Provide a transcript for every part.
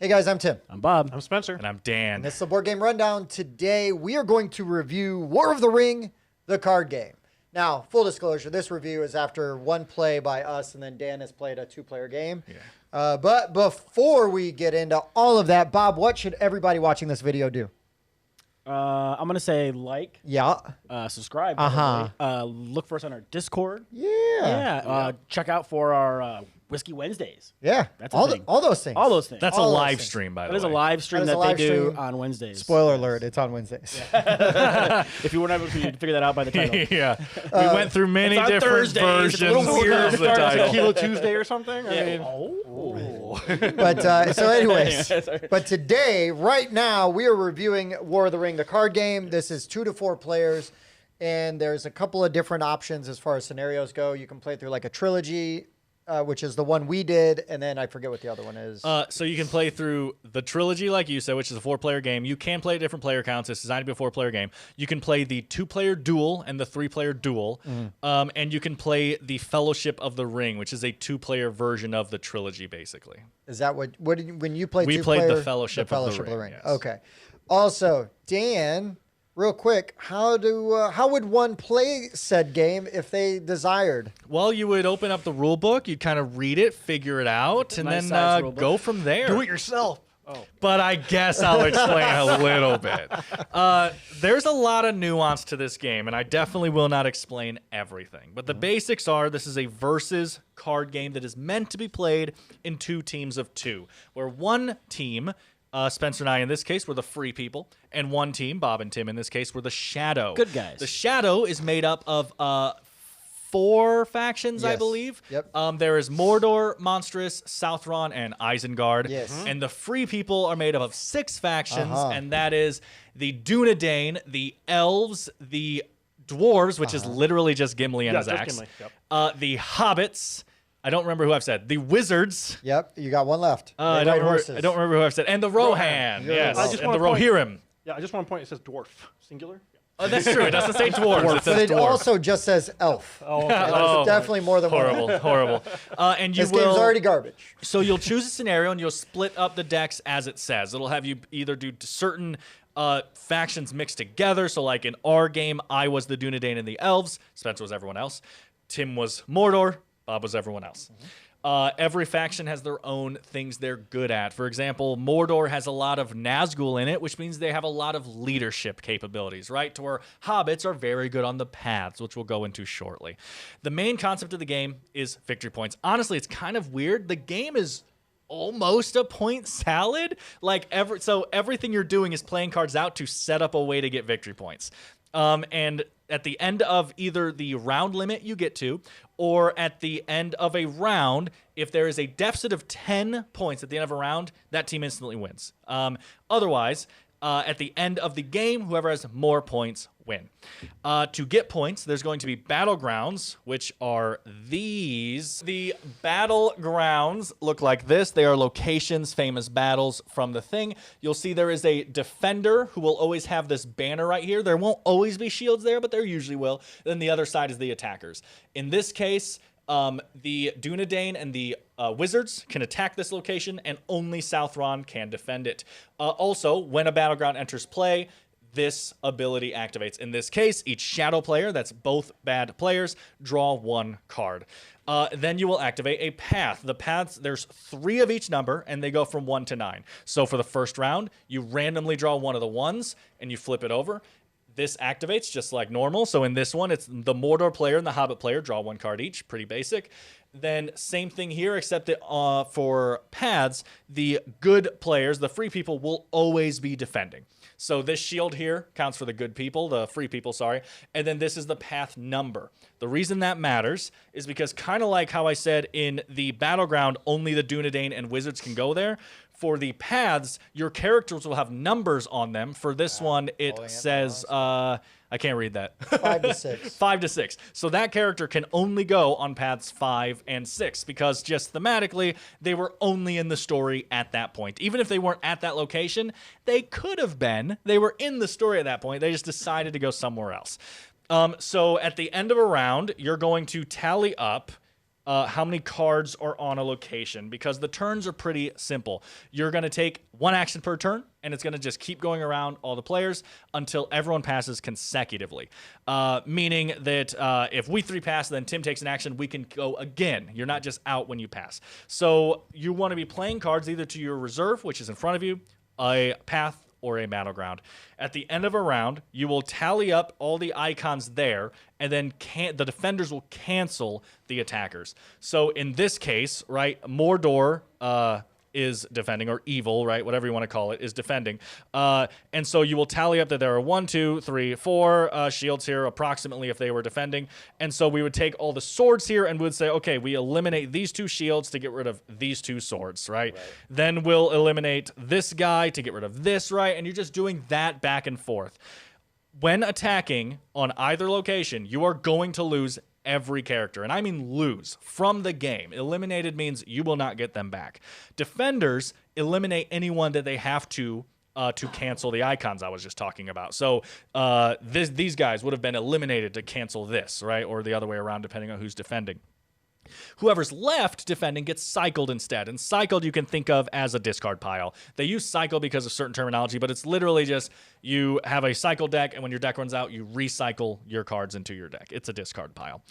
Hey guys, I'm Tim. I'm Bob. I'm Spencer. And I'm Dan. And this is the Board Game Rundown. Today we are going to review War of the Ring, the card game. Now, full disclosure, this review is after one play by us, and then Dan has played a two-player game. Yeah. But before we get into all of that, Bob, what should everybody watching this video do? I'm going to say like. Yeah. Subscribe. Look for us on our Discord. Yeah. Check out for our Whiskey Wednesdays. Yeah. That's all thing. All those things. All those things. That's all a those live things. stream, by the way. That is a live stream that they do on Wednesdays. Spoiler alert, it's on Wednesdays. If you weren't able to figure that out by the title. Yeah. We went through many different Thursdays. versions It's a little weird. of the title. Kilo Tuesday or something? But so anyways, but today, right now, we are reviewing War of the Ring, the card game. This is 2 to 4 players, and there's a couple of different options as far as scenarios go. You can play through like a trilogy, which is the one we did, and then I forget what the other one is. So you can play through the trilogy, like you said, which is a 4-player game. You can play different player counts. It's designed to be a 4-player game. You can play the 2-player duel and the 3-player duel, and you can play the Fellowship of the Ring, which is a 2-player version of the trilogy, basically. Is that what when you played? We played the Fellowship of the Ring. Yes. Okay. Also, Dan, real quick, how would one play said game if they desired? Well, you would open up the rule book, you'd kind of read it, figure it out, and Nice then go from there. Do it yourself. But I guess I'll explain a little bit. There's a lot of nuance to this game, and I definitely will not explain everything. But the basics are this is a versus card game that is meant to be played in 2 teams of 2, where one team, Spencer and I in this case, were the free people, and one team, Bob and Tim in this case, were the Shadow. Good guys. The Shadow is made up of 4 factions, I Yes. believe. Yep. There is Mordor, Monstrous, Southron, and Isengard. Yes. And the free people are made up of 6 factions, and that is the Dunedain, the Elves, the Dwarves, which is literally just Gimli and his just axe. Gimli, yep. The Hobbits. I don't remember who I've said. The Wizards. Yep, you got one left. I don't remember who I've said. And the Rohan. Yes. I just And the wanna point- Rohirrim. Yeah, I just want to point. It says dwarf, singular. Oh, that's true. It doesn't say dwarves. It But says it dwarf. also just says elf. Oh, okay. There's definitely more than one. Horrible, horrible. And you This will. game's already garbage. So you'll choose a scenario and you'll split up the decks as it says. It'll have you either do certain factions mixed together. So like in our game, I was the Dunedain and the Elves. Spencer was everyone else. Tim was Mordor. Bob was everyone else. Every faction has their own things they're good at. For example, Mordor has a lot of Nazgul in it, which means they have a lot of leadership capabilities, right? To where hobbits are very good on the paths, which we'll go into shortly. The main concept of the game is victory points. Honestly, it's kind of weird. The game is almost a point salad. So everything you're doing is playing cards out to set up a way to get victory points. And at the end of either the round limit you get to, or at the end of a round, if there is a deficit of 10 points at the end of a round, that team instantly wins. Otherwise, at the end of the game, whoever has more points win. To get points, there's going to be battlegrounds, which are these. The battlegrounds look like this. They are locations, famous battles from the thing. You'll see there is a defender who will always have this banner right here. There won't always be shields there, but there usually will. Then the other side is the attackers. In this case, the Dunedain and the Wizards can attack this location, and only Southron can defend it. Also, when a battleground enters play, this ability activates. In this case, each shadow player, that's both bad players, draw 1 card. Then you will activate a path. The paths, there's 3 of each number, and they go from 1 to 9. So for the first round, you randomly draw one of the ones, and you flip it over. This activates just like normal. So in this one, it's the Mordor player and the Hobbit player draw 1 card each. Pretty basic. Then same thing here, except that for paths, the good players, the free people, will always be defending. So this shield here counts for the good people, the free people, sorry. And then this is the path number. The reason that matters is because kind of like how I said in the battleground, only the Dunedain and Wizards can go there. For the paths, your characters will have numbers on them. For this one, it says, I can't read that. 5 to 6. 5 to 6. So that character can only go on paths 5 and 6 because just thematically, they were only in the story at that point. Even if they weren't at that location, they could have been. They were in the story at that point. They just decided to go somewhere else. So at the end of a round, you're going to tally up how many cards are on a location, because the turns are pretty simple. You're going to take one action per turn, and it's going to just keep going around all the players until everyone passes consecutively. Meaning that if we 3 pass, then Tim takes an action, we can go again. You're not just out when you pass. So you want to be playing cards either to your reserve, which is in front of you, a path, or a battleground. At the end of a round, you will tally up all the icons there, and then the defenders will cancel the attackers. So in this case, right, Mordor is defending, or evil, right, whatever you want to call it, is defending. And so you will tally up that there are 1, 2, 3, 4 shields here, approximately, if they were defending. And so we would take all the swords here and would say, okay, we eliminate these 2 shields to get rid of these 2 swords, right? Then we'll eliminate this guy to get rid of this, right? And you're just doing that back and forth. When attacking on either location, you are going to lose every character, and I mean lose from the game. Eliminated means you will not get them back. Defenders eliminate anyone that they have to cancel the icons I was just talking about. So these guys would have been eliminated to cancel this, right? Or the other way around, depending on who's defending. Whoever's left defending gets cycled instead. And cycled you can think of as a discard pile. They use cycle because of certain terminology, but it's literally just you have a cycle deck, and when your deck runs out, you recycle your cards into your deck. It's a discard pile.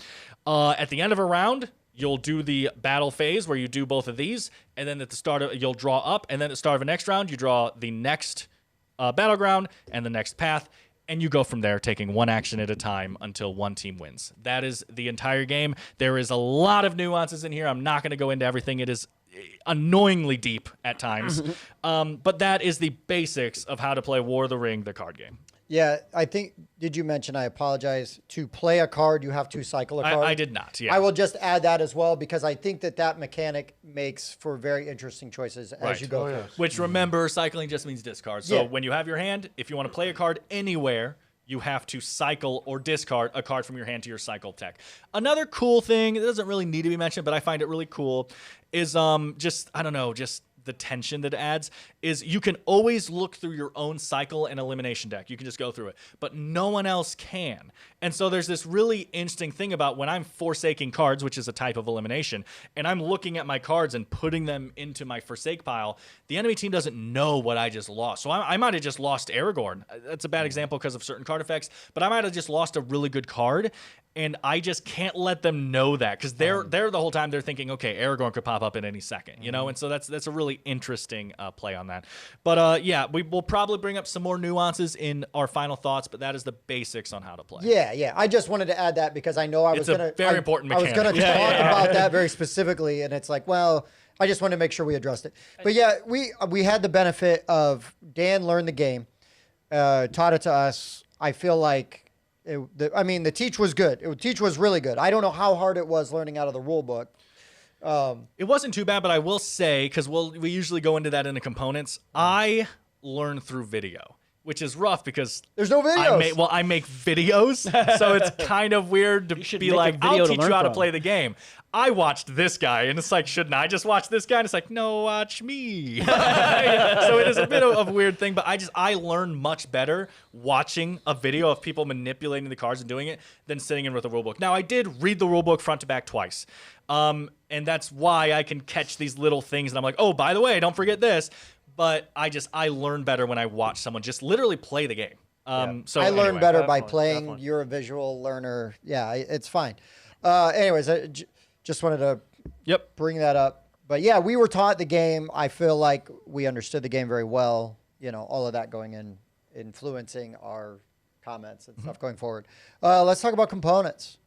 At the end of a round, you'll do the battle phase where you do both of these, and then at the start of, you'll draw up, and then at the start of the next round, you draw the next battleground and the next path. And you go from there, taking one action at a time until one team wins. That is the entire game. There is a lot of nuances in here. I'm not going to go into everything. It is annoyingly deep at times. But that is the basics of how to play War of the Ring, the card game. Yeah, I think, did you mention, I apologize, to play a card, you have to cycle a card? I did not, yeah. I will just add that as well, because I think that mechanic makes for very interesting choices as you go through. Which, remember, cycling just means discard. So when you have your hand, if you want to play a card anywhere, you have to cycle or discard a card from your hand to your cycle tech. Another cool thing, it doesn't really need to be mentioned, but I find it really cool, is just the tension that it adds is you can always look through your own cycle and elimination deck. You can just go through it, but no one else can. And so there's this really interesting thing about when I'm forsaking cards, which is a type of elimination, and I'm looking at my cards and putting them into my forsake pile, the enemy team doesn't know what I just lost. So I might have just lost Aragorn. That's a bad example because of certain card effects, but I might have just lost a really good card. And I just can't let them know that, because they're the whole time they're thinking, okay, Aragorn could pop up at any second, you know? And so that's a really interesting play on that. But yeah, we will probably bring up some more nuances in our final thoughts, but that is the basics on how to play. Yeah. I just wanted to add that because I know I was going to... It's a very important mechanic. I was going to talk about that very specifically, and it's like, well, I just wanted to make sure we addressed it. But yeah, we had the benefit of Dan learned the game, taught it to us. I feel like... the teach was good. The teach was really good. I don't know how hard it was learning out of the rule book. It wasn't too bad, but I will say, because we usually go into that in the components, I learn through video, which is rough because there's no videos. I make videos, so it's kind of weird to be like, I'll teach you how to play the game. I watched this guy, and it's like, shouldn't I just watch this guy? And it's like, no, watch me. So it is a bit of a weird thing, but I learn much better watching a video of people manipulating the cards and doing it than sitting in with a rulebook. Now, I did read the rulebook front to back twice, and that's why I can catch these little things, and I'm like, oh, by the way, don't forget this. But I learn better when I watch someone just literally play the game. So I learn better by playing. Definitely. You're a visual learner. Yeah, it's fine. Anyways, just wanted to bring that up. But yeah, we were taught the game. I feel like we understood the game very well. You know, all of that going in, influencing our comments and stuff going forward. Let's talk about components.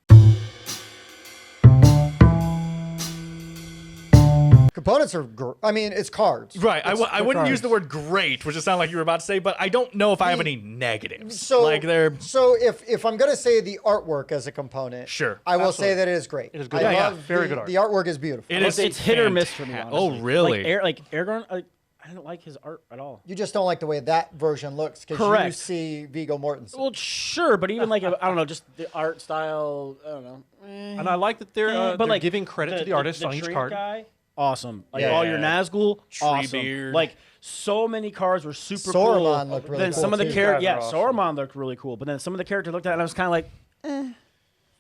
Components are, it's cards. Right. I wouldn't use the word great, which it sounded like you were about to say, but I don't know if I have any negatives. So if I'm going to say the artwork as a component, sure, I will say that it is great. It is good. Very good art. The artwork is beautiful. It's hit or miss for me, honestly. Oh, really? Like Aragorn, I don't like his art at all. You just don't like the way that version looks because you see Viggo Mortensen. Well, sure, but even like, I don't know, just the art style, I don't know. And I like that they're giving credit to the artist on each card. Guy, awesome. Like all your Nazgul, awesome. Beard. Like so many cards were super Saruman cool. looked really then cool. Some of the characters, awesome. Saruman looked really cool. But then some of the characters looked at it and I was kind of like, eh.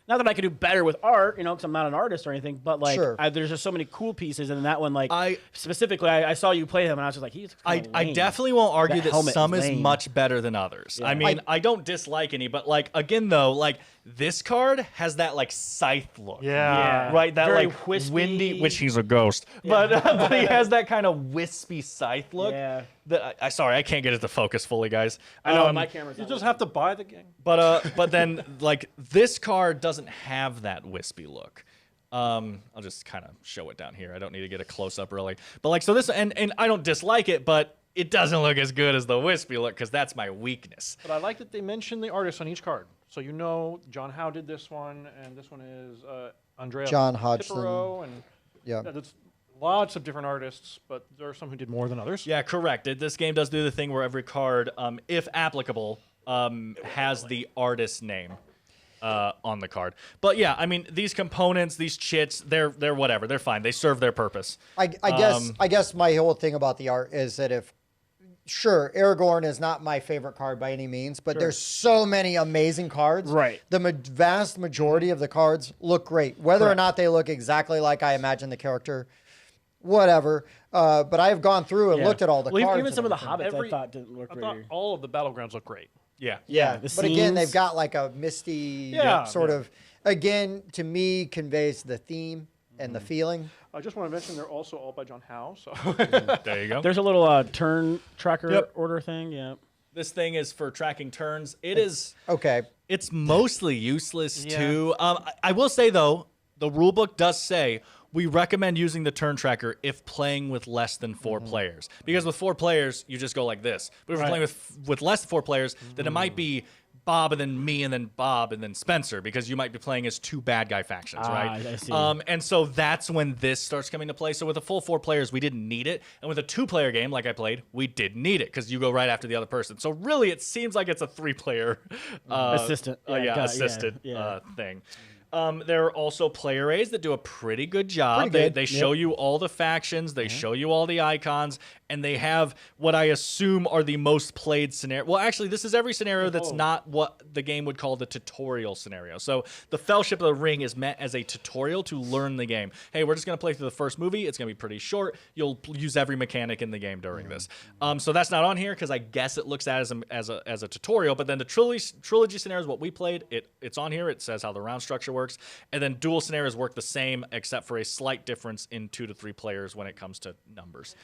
not that I could do better with art, because I'm not an artist or anything, but like there's just so many cool pieces, and that one, like specifically, I saw you play them, and I was just like, he's kinda I lame. definitely won't argue that some is lame. much better than others. Yeah. I mean, I don't dislike any, but like again though, like this card has that like scythe look. Yeah. Right? That Very like wispy. windy, which he's a ghost. But he has that kind of wispy scythe look. Yeah. That, sorry, I can't get it to focus fully, guys. I know my camera's You not just working. have to buy the game. But then like this card doesn't have that wispy look. I'll just kind of show it down here. I don't need to get a close up really. But like so this and I don't dislike it, but it doesn't look as good as the wispy look because that's my weakness. But I like that they mention the artist on each card. So John Howe did this one, and this one is Andrea John Hodgson. Tipperow, and there's lots of different artists, but there are some who did more than others. Yeah, correct. This game does do the thing where every card, if applicable, has the artist's name on the card. But yeah, I mean, these components, these chits, they're whatever. They're fine. They serve their purpose. I guess my whole thing about the art is that Sure, Aragorn is not my favorite card by any means, but there's so many amazing cards. Right. The vast majority of the cards look great. Whether or not they look exactly like I imagine the character, whatever. But I have gone through and looked at all the cards. Even some of the everything. hobbits I thought didn't look I thought great. all of the battlegrounds look great. Yeah. Yeah, the but again, they've scenes. got like a misty sort of, again, to me, conveys the theme and the feeling. I just want to mention they're also all by John Howe. So There you go. There's a little turn tracker order thing. Yeah. This thing is for tracking turns. It's Okay. It's mostly useless too. I will say though, the rulebook does say we recommend using the turn tracker if playing with less than 4 players. Because with 4 players, you just go like this. But if you're playing with less than 4 players, then it might be Bob and then me and then Bob and then Spencer because you might be playing as 2 bad guy factions, right? I see. And so that's when this starts coming to play. So with a full 4 players, we didn't need it. And with a 2-player game like I played, we did need it because you go right after the other person. So really, it seems like it's a 3-player Assistant. assisted thing. There are also player aids that do a pretty good job. Pretty good. They show you all the factions. They show you all the icons. And they have what I assume are the most played scenario. Well, actually, this is every scenario that's not what the game would call the tutorial scenario. So the Fellowship of the Ring is meant as a tutorial to learn the game. Hey, we're just going to play through the first movie. It's going to be pretty short. You'll use every mechanic in the game during this. So that's not on here because I guess it looks at it as a tutorial. But then the trilogy scenario is what we played. It's on here. It says how the round structure works. And then dual scenarios work the same except for a slight difference in 2 to 3 players when it comes to numbers.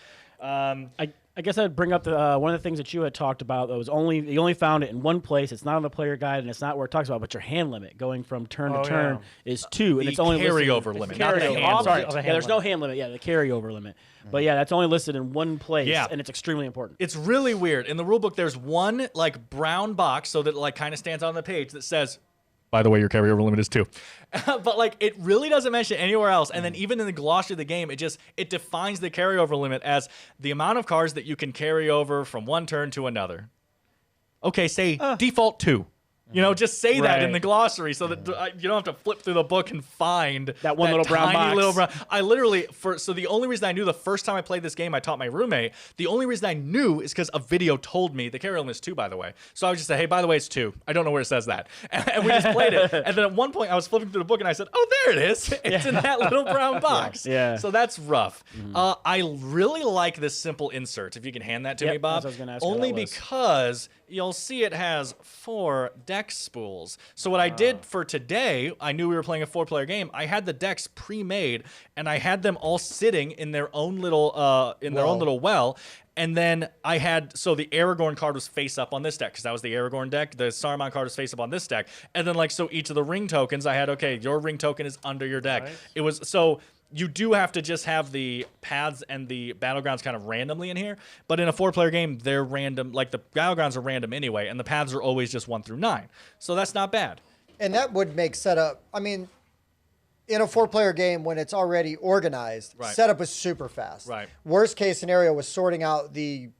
I guess I'd bring up one of the things that you had talked about. That was you only found it in one place. It's not on the player guide, and it's not where it talks about. But your hand limit going from turn to turn is 2, and it's only carryover limit, not the hand Sorry, limit. there's no hand limit. Yeah, the carryover limit. But yeah, that's only listed in one place, and it's extremely important. It's really weird. In the rulebook, there's one like brown box, so that it like kind of stands on the page that says, by the way, your carryover limit is 2. But like it really doesn't mention anywhere else. And then even in the glossary of the game, it defines the carryover limit as the amount of cards that you can carry over from one turn to another. Okay, say default 2. Just say that in the glossary so that you don't have to flip through the book and find that one little brown box. I literally, so the only reason I knew the first time I played this game, I taught my roommate. The only reason I knew is because a video told me the carry limit is 2, by the way. So I would just say, hey, by the way, it's 2. I don't know where it says that. And we just played it. And then at one point I was flipping through the book and I said, oh, there it is. It's in that little brown box. Yeah. So that's rough. I really like this simple insert. If you can hand that to me, Bob. That's what I was gonna ask Only what that was. because you'll see it has 4 deck spools. So what I did for today, I knew we were playing a 4-player game. I had the decks pre-made, and I had them all sitting in their own little well. And then I had, so the Aragorn card was face up on this deck because that was the Aragorn deck. The Saruman card was face up on this deck. And then so each of the ring tokens, I had, okay, your ring token is under your deck. Nice. It was, so you do have to just have the paths and the battlegrounds kind of randomly in here. But in a 4-player game, they're random. Like the battlegrounds are random anyway, and the paths are always just 1 through 9. So that's not bad. And that would make setup, I mean, in a 4-player game when it's already organized, setup is super fast. Right. Worst case scenario was sorting out the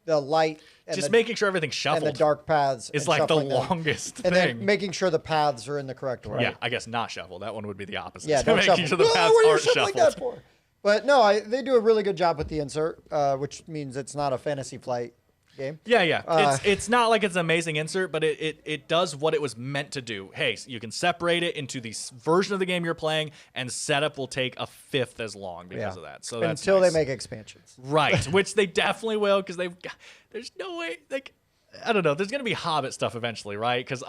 light and just making sure everything's shuffled. And the dark paths. It's like the longest thing. And then making sure the paths are in the correct order. Yeah, I guess not shuffled. That one would be the opposite. Yeah, don't making shuffle. sure the paths what are you aren't shuffling shuffled. that for? But no, they do a really good job with the insert, which means it's not a fantasy flight game. Yeah. It's not like it's an amazing insert, but it does what it was meant to do. Hey, you can separate it into the version of the game you're playing, and setup will take a fifth as long because of that. So that's until nice. they make expansions. Right, which they definitely will, because there's no way, like, I don't know, there's going to be Hobbit stuff eventually, right? Because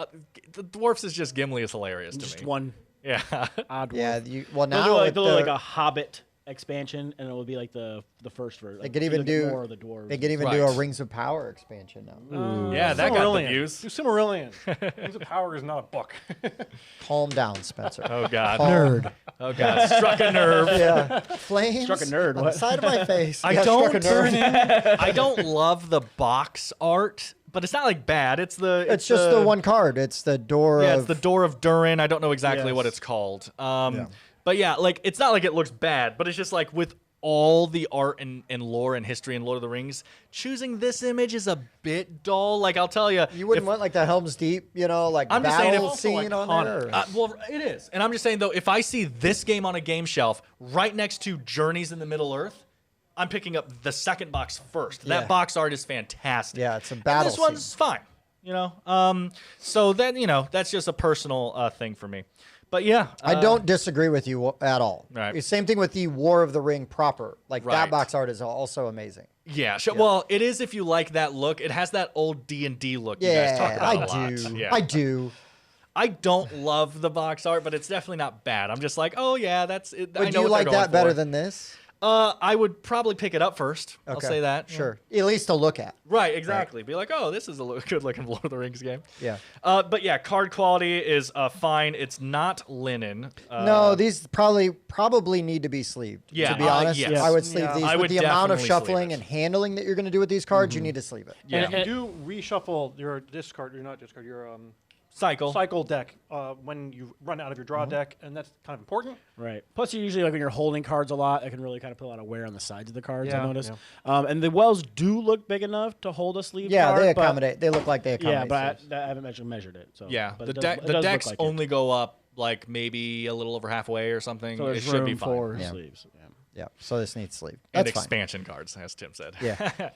the Dwarfs is just Gimli is hilarious to Just me. one Yeah. odd Yeah, dwarf. well They'll now do with like a Hobbit expansion, and it will be like the first version. they could even do more of the dwarves. they could even do a Right. Rings of Power expansion now. Yeah, that got the Silmarillion. views. Do Silmarillion. Rings of Power is not a book. Calm down, Spencer. Oh, God. Nerd. Oh, God. Struck a nerve. Yeah, flames. Struck a nerd, on the what? side of my face. I Yeah, struck a don't nerd. I don't love the box art, but it's not like bad. It's It's just the one card. It's the door. Yeah, of, it's the Door of Durin. I don't know exactly what Yes. it's called. But yeah, like it's not like it looks bad, but it's just like with all the art and lore and history in Lord of the Rings, choosing this image is a bit dull. Like I'll tell you, You wouldn't want like the Helm's Deep, like I'm just saying battle if- scene Also, on like, there. well, it is, and I'm just saying though, if I see this game on a game shelf right next to Journeys in the Middle Earth, I'm picking up the second box first. Yeah. That box art is fantastic. Yeah, it's a And battle this one's scene. fine. So then that's just a personal thing for me. But yeah, I don't disagree with you at all. Right. Same thing with the War of the Ring proper. Like Right. that box art is also amazing. Yeah, sure. Well, it is if you like that look. It has that old D&D look you guys talk Yeah, about a I lot. do. Yeah. I do. I don't love the box art, but it's definitely not bad. I'm just like, oh yeah, that's it. I But know do you what like they're going that better for. than this? I would probably pick it up first. I'll Okay, say that. Sure. At least to look at. Right, exactly. Be like, oh, this is a good looking Lord of the Rings game. Yeah. But yeah, card quality is fine. It's not linen. No, these probably need to be sleeved. Yeah, To be honest, yes. I would sleeve Yeah. these. I With would the amount of definitely sleeve shuffling it. and handling that you're going to do with these cards, you need to sleeve it. Yeah. And you do reshuffle your discard, your Cycle. deck when you run out of your draw deck, and that's kind of important. Right. Plus, you usually, like, when you're holding cards a lot, it can really kind of put a lot of wear on the sides of the cards, I Yeah, noticed. And the wells do look big enough to hold a sleeve Yeah, card. they but- accommodate. They look like they accommodate. Yeah, but sleeves. I haven't measured it. So Yeah, but the it does- deck it the does look decks like it. only go up like maybe a little over halfway or something. So It there's should room be fine. for Yeah. sleeves. Yeah. Yeah, so this needs sleeve. And That's fine. expansion cards, as Tim said. Yeah.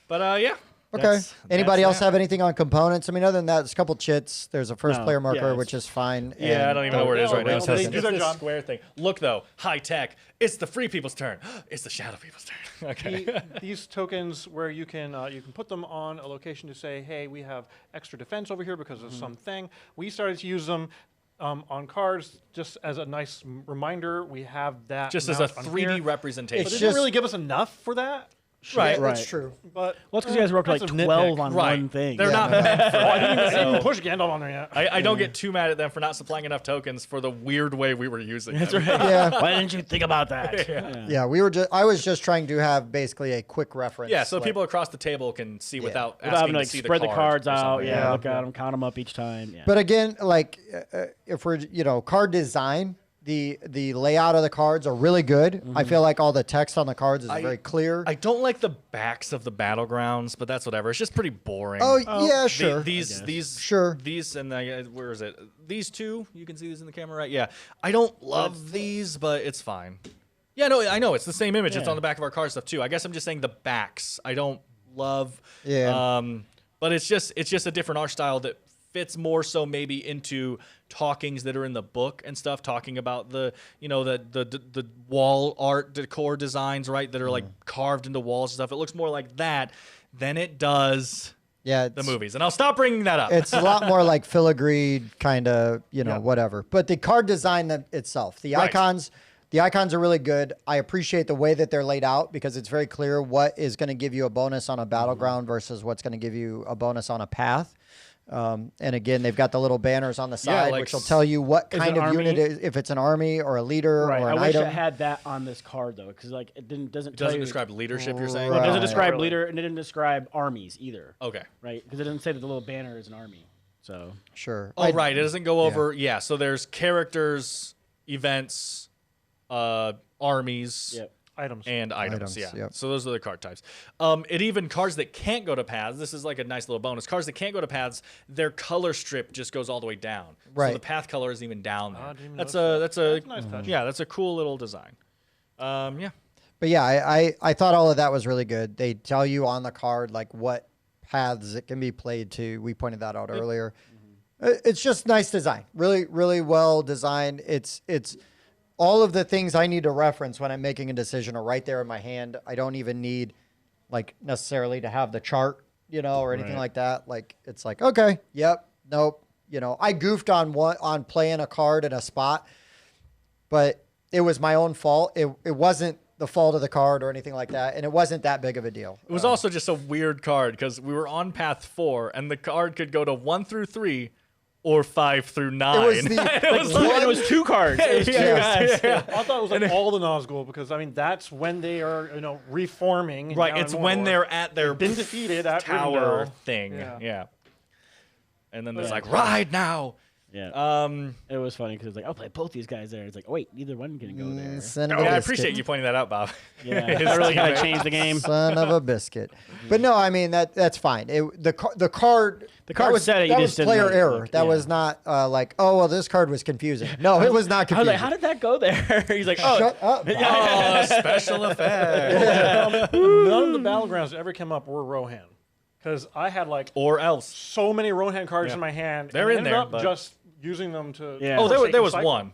But yeah. Okay. Anybody else that. have anything on components? I mean, other than that, there's a couple chits. There's a first No. player Yeah, marker, it's- which is fine. Yeah, I don't even know where it is right now. well, It's they this do their job. square thing. Look though, high tech. It's the free people's turn. It's the shadow people's turn. Okay. These tokens where you can put them on a location to say, hey, we have extra defense over here because of something. We started to use them on cards just as a nice reminder. We have that Just as a amount on 3D here. representation. But It's they didn't just- really give us enough for that. Right. That's Right. true. But Well, it's because you guys worked that's like a nitpick. 12 on Right. one thing. They're Yeah. not meant for I that. didn't even So push Gandalf on there yet. I don't get too mad at them for not supplying enough tokens for the weird way we were using them. That's right. Yeah. Why didn't you think about that? Yeah, we were just. I was just trying to have basically a quick reference. Yeah, so like- people across the table can see without Without asking having to, like, to see spread the card cards or out. something. Yeah, look at them, count them up each time. Yeah. But again, like if we're card design, the layout of the cards are really good. I feel like all the text on the cards is very clear. I don't like the backs of the battlegrounds, but that's whatever. It's just pretty boring. oh yeah, The- sure. these Sure. these and where is it? These two, you can see these in the camera, right? Yeah. I don't love these, but it's fine. Yeah, no, I know it's the same image. It's Yeah. on the back of our card stuff too. I guess I'm just saying the backs. I don't love. Yeah. But it's just a different art style that fits more so maybe into talkings that are in the book and stuff, talking about the the wall art decor designs, right, that are like carved into walls and stuff. It looks more like that than it does yeah, the movies. And I'll stop bringing that up. It's a lot more like filigreed kind of, whatever. But the card design itself, the Right. icons are really good. I appreciate the way that they're laid out because it's very clear what is going to give you a bonus on a battleground versus what's going to give you a bonus on a path. And again, they've got the little banners on the side, like which will tell you what Is kind it of unit army? it is, if it's an army or a leader Right. or I an wish item. it had that on this card though, because like it doesn't tell doesn't you. describe leadership, you're saying? Well, it doesn't Right. describe Really. leader, and it didn't describe armies either. Okay. Right? Because it doesn't say that the little banner is an army. So Sure. Oh, right. It doesn't go over. Yeah. So there's characters, events, armies, Yep. Items. and items. Items, Yeah. yep. So those are the card types. It even cards that can't go to paths. This is like a nice little bonus. Cards that can't go to paths, their color strip just goes all the way down. So Right. the path color is even down I there. didn't even That's notice a That's a nice touch. yeah. That's a cool little design. Yeah. But yeah, I thought all of that was really good. They tell you on the card like what paths it can be played to. We pointed that out earlier. It's just nice design. Really, really well designed. It's all of the things I need to reference when I'm making a decision are right there in my hand. I don't even need like necessarily to have the chart, or anything like that. Like it's like, okay, yep, nope. I goofed on playing a card in a spot, but it was my own fault. It wasn't the fault of the card or anything like that, and it wasn't that big of a deal. It was also just a weird card because we were on path 4, and the card could go to 1 through 3 or 5 through 9. It was the it was 2 cards. It was 2 guys. I thought it was like all the Nazgul because that's when they are reforming. Right, it's when they're at their been defeated at tower Rivendell. thing. Yeah. And then there's like ride now. Yeah. It was funny because it's like, I'll play both these guys there. It's like, oh wait, neither one can go there. Son of a I biscuit. appreciate you pointing that out, Bob. Yeah, I really kind of changed the game. Son of a biscuit. But no, I mean that's fine. The card card said it, you that just was didn't player like it. error. That Yeah. was not like, oh well, this card was confusing. No, it was not I was confusing. like, how did that go there? He's like, oh, Shut up. Oh, special effect. None of the battlegrounds that ever came up were Rohan. Because I had Or Elves. so many Rohan cards in my hand. They're and in ended there, up but- just using them to. Yeah. Oh, there forsake was the cycle. one.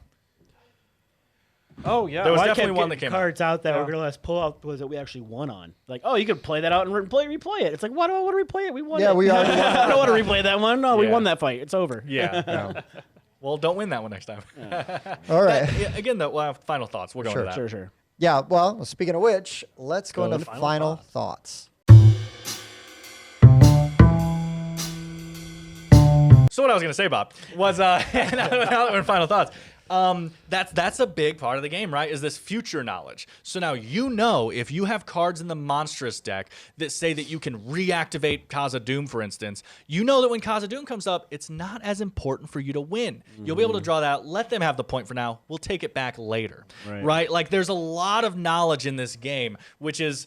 Oh yeah. There was I definitely kept one that getting came out. cards out that Yeah. we're gonna let's pull out was that we actually won on. Like, oh, you could play that out and replay it. It's like, why do I want to replay it? We won. Yeah, it. we already won. I don't want to replay that one. No, we Yeah. won that fight. It's over. Yeah. Well, don't win that one next time. All right. Again, though, final thoughts. We'll go into that. Sure. Yeah. Well, speaking of which, let's go into to final thoughts. So what I was going to say, Bob, was now that we're in final thoughts. That's a big part of the game, right? Is this future knowledge. So now if you have cards in the monstrous deck that say that you can reactivate Khazad-dûm, for instance, you know that when Khazad-dûm comes up, it's not as important for you to win. You'll be able to draw that out. Let them have the point for now. We'll take it back later, right? Like there's a lot of knowledge in this game, which is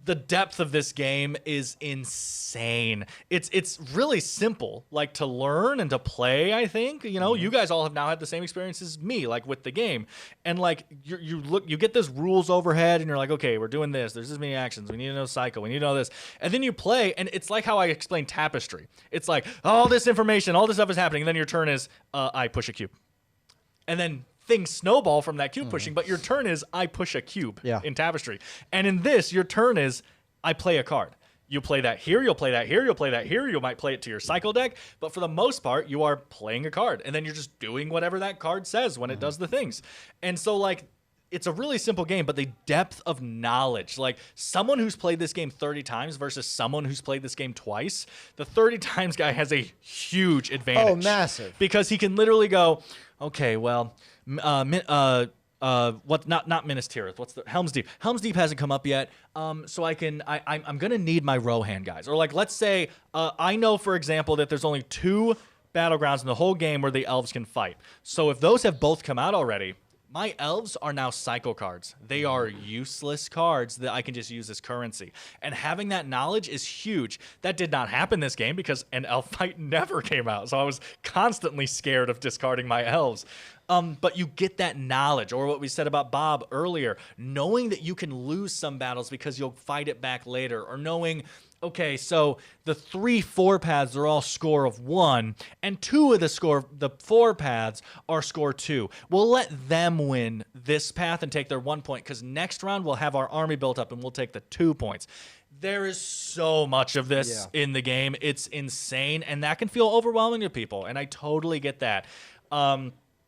the depth of this game is insane. It's really simple, like to learn and to play. I think you guys all have now had the same experience as me, like with the game, and like you get this rules overhead, and you're like, okay, we're doing this. There's this many actions. We need to know cycle. We need to know this, and then you play, and it's like how I explained Tapestry. It's like all this information, all this stuff is happening, and then your turn is I push a cube, and then things snowball from that cube pushing, but your turn is I push a cube in Tapestry. And in this, your turn is I play a card. You play that here, you'll play that here, you'll play that here, you might play it to your cycle deck, but for the most part, you are playing a card, and then you're just doing whatever that card says when it does the things. And so, like, it's a really simple game, but the depth of knowledge, like someone who's played this game 30 times versus someone who's played this game twice, the 30 times guy has a huge advantage. Oh, massive. Because he can literally go, okay, well, not Minas Tirith. What's the Helm's Deep? Helm's Deep hasn't come up yet. So I'm gonna need my Rohan guys. Or like, let's say I know, for example, that there's only 2 battlegrounds in the whole game where the elves can fight. So if those have both come out already, my elves are now cycle cards. They are useless cards that I can just use as currency. And having that knowledge is huge. That did not happen this game because an elf fight never came out. So I was constantly scared of discarding my elves. But you get that knowledge, or what we said about Bob earlier, knowing that you can lose some battles because you'll fight it back later, or knowing, okay, so the 3 4 paths are all score of 1, and 2 of the 4 paths are score 2. We'll let them win this path and take their 1 point, because next round we'll have our army built up and we'll take the 2 points. There is so much of this in the game. It's insane, and that can feel overwhelming to people, and I totally get that.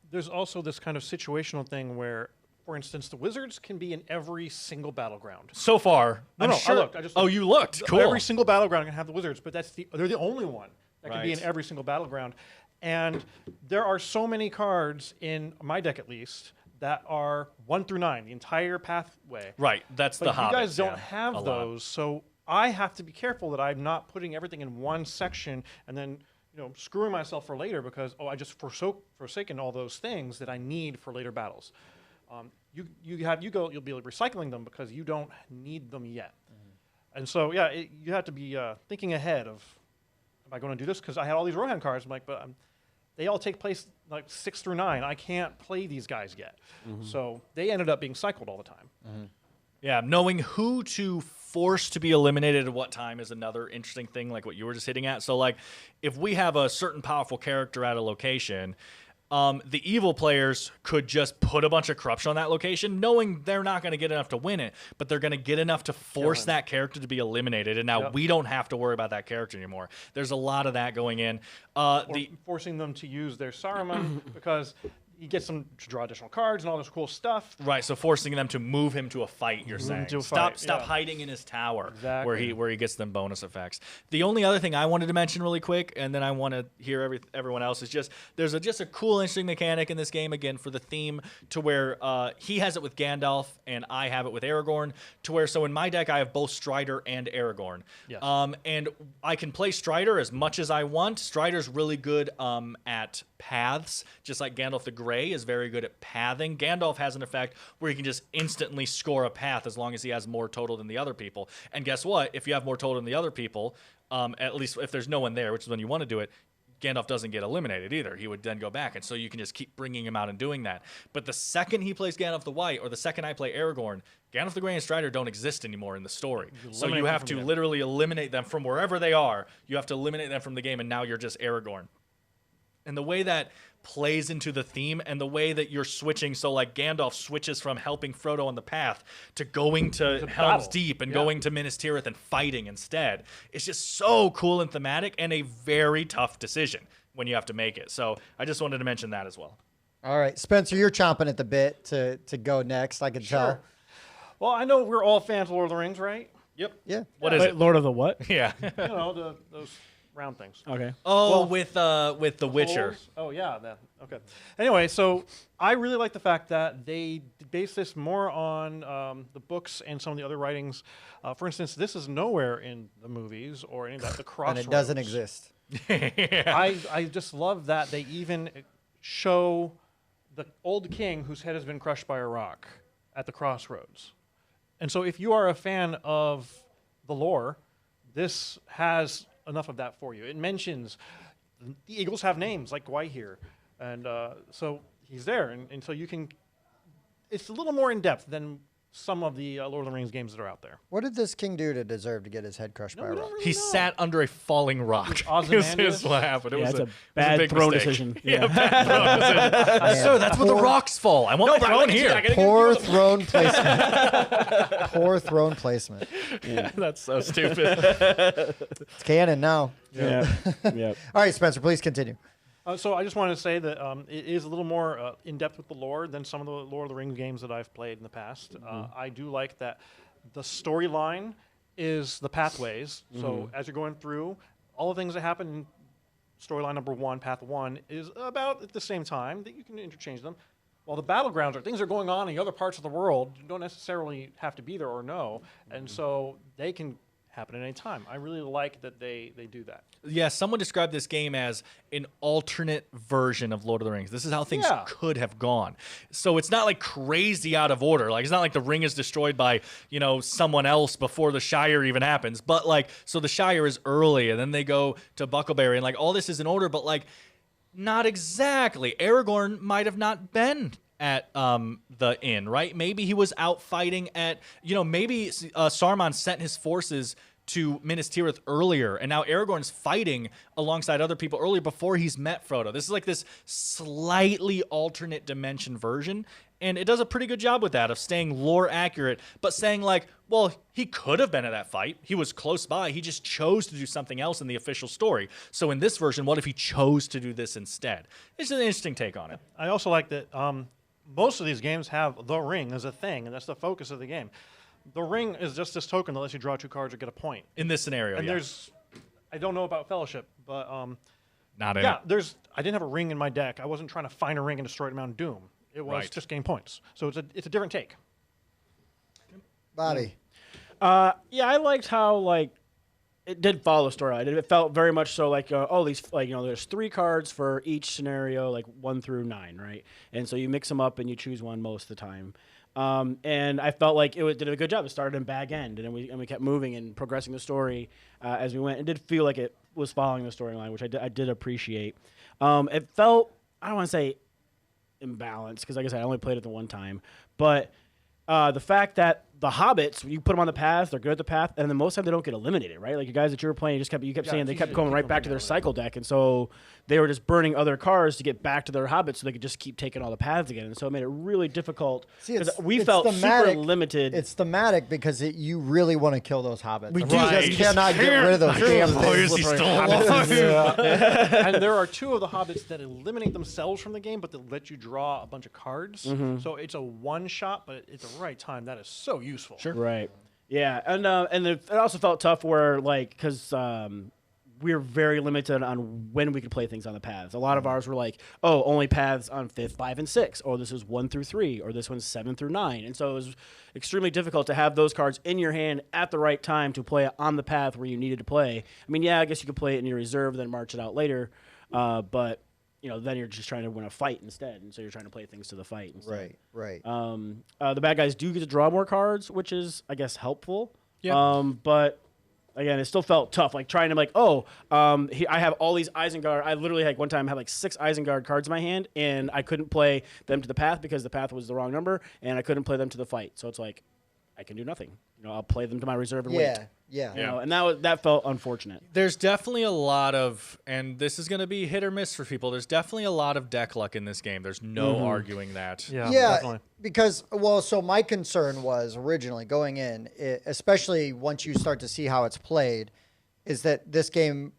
There's also this kind of situational thing where, for instance, the wizards can be in every single battleground. So far, No, I'm no, sure. I looked. I just oh, you looked. Cool. Every single battleground can have the wizards, but they're the only one that can be in Right. every single battleground. And there are so many cards in my deck, at least, that are 1 through 9, the entire pathway. Right, that's But the you Hobbits. guys don't yeah, have a lot. those, so I have to be careful that I'm not putting everything in one section and then screwing myself for later because I just forsaken all those things that I need for later battles. You'll be recycling them because you don't need them yet. And so you have to be thinking ahead of, am I going to do this? Because I had all these Rohan cards. I'm like, but they all take place like 6 through 9. I can't play these guys yet. So they ended up being cycled all the time. Yeah, knowing who to forced to be eliminated at what time is another interesting thing, like what you were just hitting at. So, like, if we have a certain powerful character at a location, the evil players could just put a bunch of corruption on that location, knowing they're not going to get enough to win it, but they're going to get enough to force that character to be eliminated. And now we don't have to worry about that character anymore. There's a lot of that going in. Forcing them to use their Saruman because you get them to draw additional cards and all this cool stuff. Right, so forcing them to move him to a fight, you're saying. Stop hiding in his tower where he gets them bonus effects. The only other thing I wanted to mention really quick, and then I want to hear everyone else, is just there's just a cool, interesting mechanic in this game, again, for the theme, to where he has it with Gandalf and I have it with Aragorn, to where, so in my deck, I have both Strider and Aragorn. Yes. And I can play Strider as much as I want. Strider's really good at paths, just like Gandalf the Grey is very good at pathing. Gandalf has an effect where he can just instantly score a path as long as he has more total than the other people. And guess what? If you have more total than the other people, at least if there's no one there, which is when you want to do it, Gandalf doesn't get eliminated either. He would then go back, and so you can just keep bringing him out and doing that. But the second he plays Gandalf the White, or the second I play Aragorn, Gandalf the Grey and Strider don't exist anymore in the story. So you have to literally eliminate them from wherever they are. You have to eliminate them from the game, and now you're just Aragorn. And the way that plays into the theme and the way that you're switching, so like Gandalf switches from helping Frodo on the path to going to Helm's Deep and going to Minas Tirith and fighting instead. It's just so cool and thematic, and a very tough decision when you have to make it. So I just wanted to mention that as well. All right, Spencer, you're chomping at the bit to go next, I can tell. Well, I know we're all fans of Lord of the Rings, right? Yep. Yeah. What is it? Lord of the what? Yeah. You know, those round things. Okay. Oh, well, with The Witcher. Holes? Oh, yeah. Okay. Anyway, so I really like the fact that they base this more on the books and some of the other writings. For instance, this is nowhere in the movies or any of that. The Crossroads. And it doesn't exist. I just love that they even show the old king whose head has been crushed by a rock at the Crossroads. And so if you are a fan of the lore, this has enough of that for you. It mentions the eagles have names like Gwai here, and so he's there, and so you can. It's a little more in depth than some of the Lord of the Rings games that are out there. What did this king do to deserve to get his head crushed by a rock? He sat under a falling rock. Ozymandias? Is what happened. It was a bad throne decision. Yeah, bad throne decision. So that's where the rocks fall. I want my throne here. Poor throne placement. Poor throne placement. Yeah, that's so stupid. It's canon now. Yeah. Yeah. All right, Spencer, please continue. So I just wanted to say that it is a little more in-depth with the lore than some of the Lord of the Rings games that I've played in the past. I do like that the storyline is the pathways. So as you're going through, all the things that happen in storyline number 1, path 1, is about at the same time that you can interchange them. While the battlegrounds are things are going on in other parts of the world, you don't necessarily have to be there or know. And so they can happen at any time. I really like that they do that. Yeah, someone described this game as an alternate version of Lord of the Rings. This is how things could have gone. So it's not like crazy out of order. Like, it's not like the ring is destroyed by, someone else before the Shire even happens. But like, so the Shire is early, and then they go to Buckleberry, and like all this is in order, but like not exactly. Aragorn might have not been at the inn, right? Maybe he was out fighting at, maybe Saruman sent his forces to Minas Tirith earlier, and now Aragorn's fighting alongside other people earlier before he's met Frodo. This is like this slightly alternate dimension version, and it does a pretty good job with that, of staying lore accurate, but saying like, well, he could have been at that fight. He was close by. He just chose to do something else in the official story. So in this version, what if he chose to do this instead? It's an interesting take on it. I also like that most of these games have the ring as a thing, and that's the focus of the game. The ring is just this token that lets you draw 2 cards or get a point. In this scenario, and there's, I don't know about Fellowship, but not in it. I didn't have a ring in my deck. I wasn't trying to find a ring and destroy it in Mount Doom. It was just gain points. So it's a different take. Bobby. Yeah, I liked how it did follow the storyline. It felt very much so like these there's 3 cards for each scenario, like 1 through 9, right? And so you mix them up and you choose one most of the time. And I felt like did a good job. It started in Bag End, and we kept moving and progressing the story as we went. It did feel like it was following the storyline, which I did appreciate. It felt, I don't want to say imbalanced, because like I said, I only played it the one time, but the fact that the hobbits, when you put them on the path, they're good at the path, and then most of the time they don't get eliminated, right? Like, you guys that you were playing, you kept saying they kept going right back to their cycle deck, and so they were just burning other cards to get back to their hobbits so they could just keep taking all the paths again. And so it made it really difficult. We felt super limited. It's thematic because you really want to kill those hobbits. We do. Right. You just cannot get rid of those damn things. And there are 2 of the hobbits that eliminate themselves from the game, but they let you draw a bunch of cards. So it's a one-shot, but at the right time, that is so useful. Sure. Right. Yeah, and it also felt tough where, like, because we were very limited on when we could play things on the paths. A lot of ours were like, oh, only paths on 5th, 5, and 6, or this is 1 through 3, or this one's 7 through 9. And so it was extremely difficult to have those cards in your hand at the right time to play on the path where you needed to play. I mean, yeah, I guess you could play it in your reserve and then march it out later, but then you're just trying to win a fight instead, and so you're trying to play things to the fight instead. Right. The bad guys do get to draw more cards, which is, I guess, helpful. Yeah. But again, it still felt tough. Like trying to I have all these Isengard. I literally one time had 6 Isengard cards in my hand, and I couldn't play them to the path because the path was the wrong number, and I couldn't play them to the fight. So it's like, I can do nothing. I'll play them to my reserve and wait. Yeah. And that felt unfortunate. There's definitely a lot of, and this is going to be hit or miss for people. There's definitely a lot of deck luck in this game. There's no arguing that. Yeah, definitely. Because so my concern was originally going in, especially once you start to see how it's played, is that this game,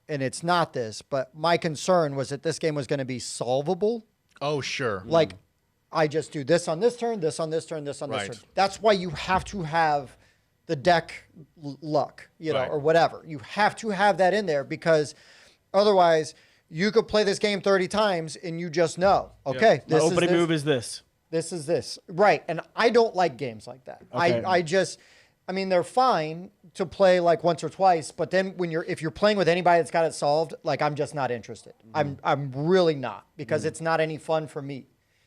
and it's not this, but my concern was that this game was going to be solvable. Oh, sure. Like, I just do this on this turn, this on this turn, this on this turn. That's why you have to have the deck luck, or whatever. You have to have that in there because otherwise you could play this game 30 times and you just know, okay, the opening move is this. This is this. Right. And I don't like games like that. Okay. I mean, they're fine to play once or twice, but then if you're playing with anybody that's got it solved, I'm just not interested. I'm really not, because it's not any fun for me.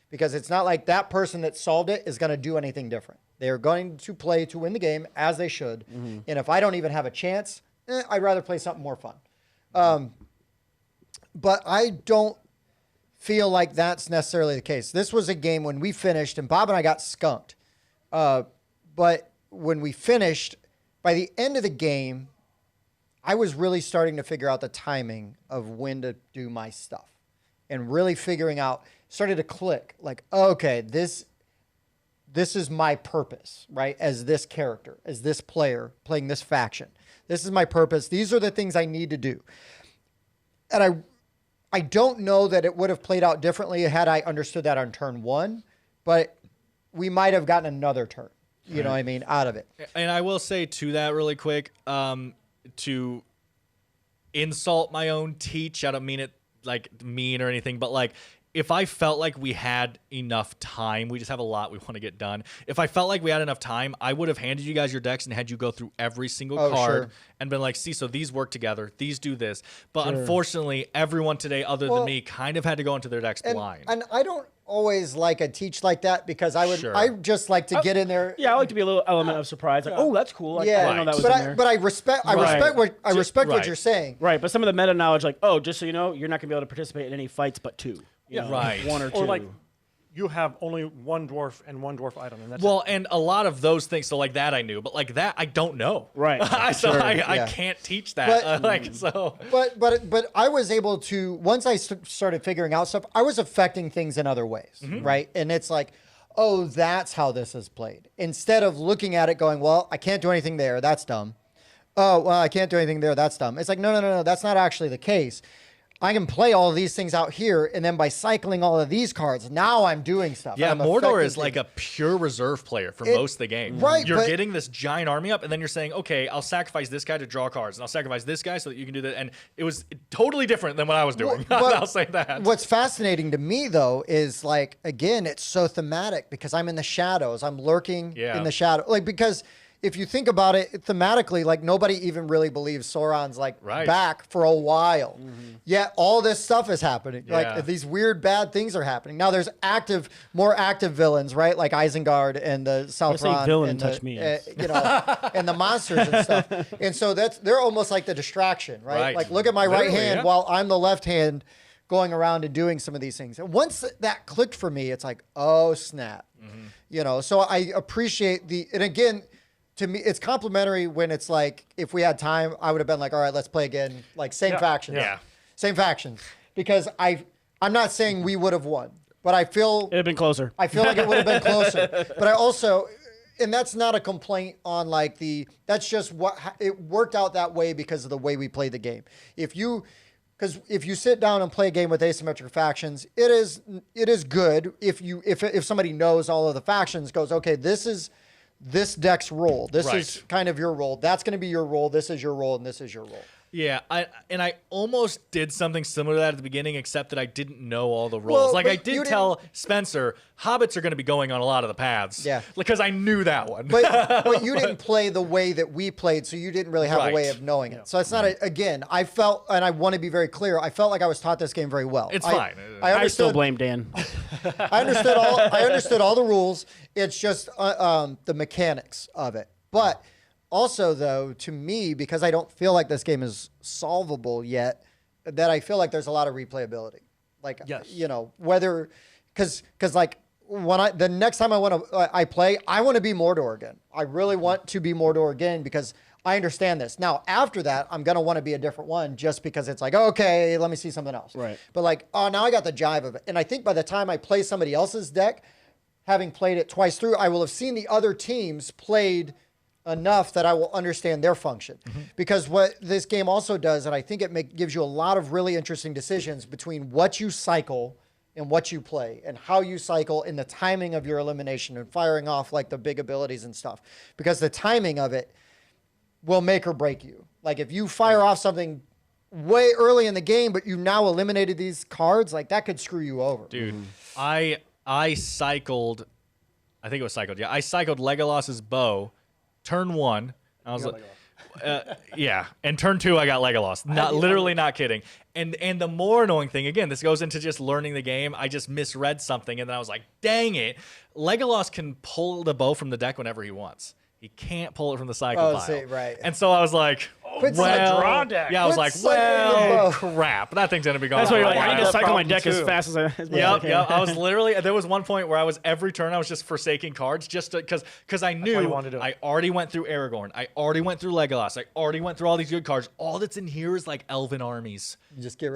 Because it's not like that person that solved it is going to do anything different. They are going to play to win the game, as they should. And if I don't even have a chance, I'd rather play something more fun. But I don't feel like that's necessarily the case. This was a game when we finished, and Bob and I got skunked. But when we finished, by the end of the game, I was really starting to figure out the timing of when to do my stuff. And really figuring out, started to click, okay, this is my purpose, right? As this character, as this player playing this faction. This is my purpose. These are the things I need to do. And I don't know that it would have played out differently had I understood that on turn 1, but we might have gotten another turn, you know what I mean, out of it. And I will say to that really quick, to insult my own teach, I don't mean it mean or anything, but if I felt like we had enough time, we just have a lot we want to get done. If I felt like we had enough time, I would have handed you guys your decks and had you go through every single card and been like, see, so these work together, these do this. But unfortunately, everyone today other than me kind of had to go into their decks blind. And I don't always like a teach like that, because I just like to get in there. Yeah, I like to be a little element of surprise. Oh, that's cool. I didn't know that was in there. But I respect what you're saying. Right, but some of the meta knowledge, just so you know, you're not going to be able to participate in any fights but 2. One or 2. Or you have only one dwarf and one dwarf item, and that's and a lot of those things. So that I knew, but that I don't know. Right. I can't teach that. But I was able to, once I started figuring out stuff, I was affecting things in other ways, right? And it's oh, that's how this is played. Instead of looking at it going, well, I can't do anything there. That's dumb. Oh, well, I can't do anything there. That's dumb. It's no. That's not actually the case. I can play all of these things out here, and then by cycling all of these cards, now I'm doing stuff. Yeah, Mordor is like a pure reserve player for most of the game. Right. You're getting this giant army up, and then you're saying, okay, I'll sacrifice this guy to draw cards, and I'll sacrifice this guy so that you can do that. And it was totally different than what I was doing. I'll say that. What's fascinating to me, though, is again, it's so thematic because I'm in the shadows. I'm lurking in the shadow. Because if you think about it thematically, nobody even really believes Sauron's back for a while. Yet all this stuff is happening. These weird bad things are happening. Now there's more active villains, right? Like Isengard and the Southron and and the monsters and stuff. And so they're almost like the distraction, right? Look at my right hand while I'm the left hand going around and doing some of these things. And once that clicked for me, it's like, oh snap, you know. So I appreciate and again, to me, it's complimentary when it's like, if we had time, I would have been like, all right, let's play again, like same factions, same factions, because I'm not saying we would have won, but I feel It'd have been closer. I feel like it would have been closer, but I also. And that's not a complaint on like that's just what it worked out that way because of the way we play the game. Because if you sit down and play a game with asymmetric factions, it is good if somebody knows all of the factions, goes, okay, this is this deck's role. This is kind of your role. That's going to be your role. This is your role, and this is your role. Yeah, I almost did something similar to that at the beginning, except that I didn't know all the roles. Well, like I did tell Spencer, hobbits are going to be going on a lot of the paths. Yeah, because I knew that one. but you didn't play the way that we played, so you didn't really have a way of knowing it. So it's not again. I felt, and I want to be very clear, I felt like I was taught this game very well. It's fine. I still blame Dan. I understood all the rules. It's just the mechanics of it, but. Also, though, to me, because I don't feel like this game is solvable yet, that I feel like there's a lot of replayability. Like, you know, whether, because like the next time I play, I want to be Mordor again. I really want to be Mordor again because I understand this. Now, after that, I'm gonna want to be a different one just because it's like, okay, let me see something else. Right. But like, oh, now I got the jive of it, and I think by the time I play somebody else's deck, having played it twice through, I will have seen the other teams played enough that I will understand their function. Because what this game also does, and I think it gives you a lot of really interesting decisions between what you cycle and what you play, and how you cycle, and the timing of your elimination and firing off like the big abilities and stuff. Because the timing of it will make or break you. Like if you fire off something way early in the game, but you now eliminated these cards, like that could screw you over. Dude, I cycled, I think it was cycled. Yeah, I cycled Legolas's bow. Turn 1, I was like, yeah, and turn 2, I got Legolas. Not kidding. And the more annoying thing, again, this goes into just learning the game. I just misread something, and then I was like, dang it, Legolas can pull the bow from the deck whenever he wants. He can't pull it from the cycle pile. Right. And so I was like, draw deck. Yeah, I was like, well, crap. That thing's going to be gone. That's why you're like, I I need had to cycle my that deck problem as fast as I Yep. I was literally, there was one point where I was, every turn I was just forsaking cards just because I knew I already went through Aragorn. I already went through Legolas. I already went through all these good cards. All that's in here is like elven armies. Just get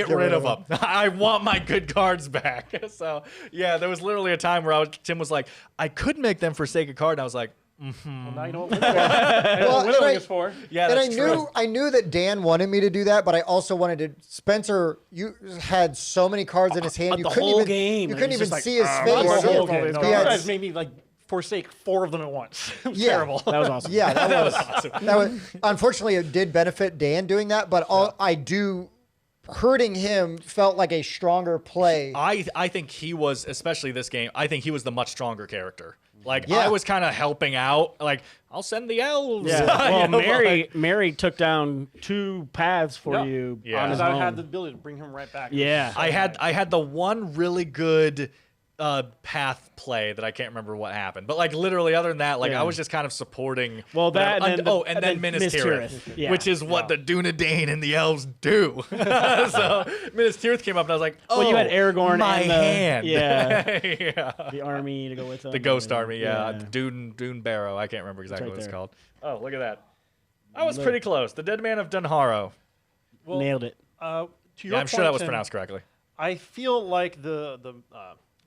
rid of them. I want my good cards back. So yeah, there was literally a time where Tim was like, I could make them forsake a card. And I was like, well, now you know what winnowing is for. Yeah, and that's true. I knew that Dan wanted me to do that, but I also wanted to. Spencer, you had so many cards in his hand, you the couldn't whole even game. You couldn't even like, see his face. You guys made me like forsake 4 of them at once. It was terrible. That was awesome. Yeah, that was awesome. That was, unfortunately, it did benefit Dan doing that, but hurting him felt like a stronger play. I think he was, especially this game, I think he was the much stronger character. Like, I was kind of helping out. Like, I'll send the elves. Yeah. Well, Mary took down 2 paths for you on his own. I had the ability to bring him right back. Yeah. I had the one really good path play that I can't remember what happened. But, like, literally, other than that, like, I was just kind of supporting. Well, that and then Minas Tirith, which is what the Dunedain and the elves do. So, Minas Tirith came up, and I was like, oh, well, you had Aragorn my and hand. Yeah. The army to go with them. The ghost army, Dune Barrow. I can't remember exactly what it's called. Oh, look at that. I was pretty close. The Dead Man of Dunharrow. Well, nailed it. To your I'm sure that was pronounced correctly. I feel like the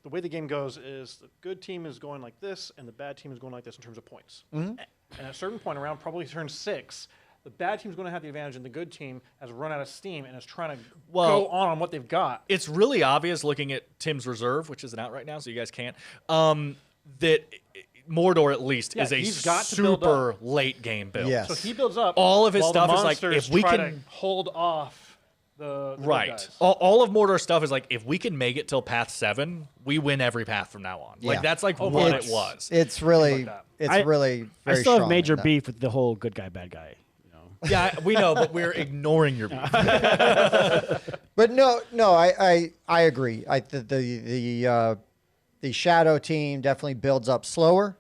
way the game goes is the good team is going like this, and the bad team is going like this in terms of points. And at a certain point around probably turn 6, the bad team's going to have the advantage, and the good team has run out of steam and is trying to go on what they've got. It's really obvious looking at Tim's reserve, which isn't out right now, so you guys can't, that Mordor at least is a super late game build. Yes. So he builds up. All of his stuff is like, if we can hold off the right. All of Mordor's stuff is like, if we can make it till path 7, we win every path from now on. Yeah. Like, that's like what it was. It's really, very I still have strong major like beef with the whole good guy, bad guy. Yeah, we know, but we're ignoring your beef. But no, I agree. The Shadow team definitely builds up slower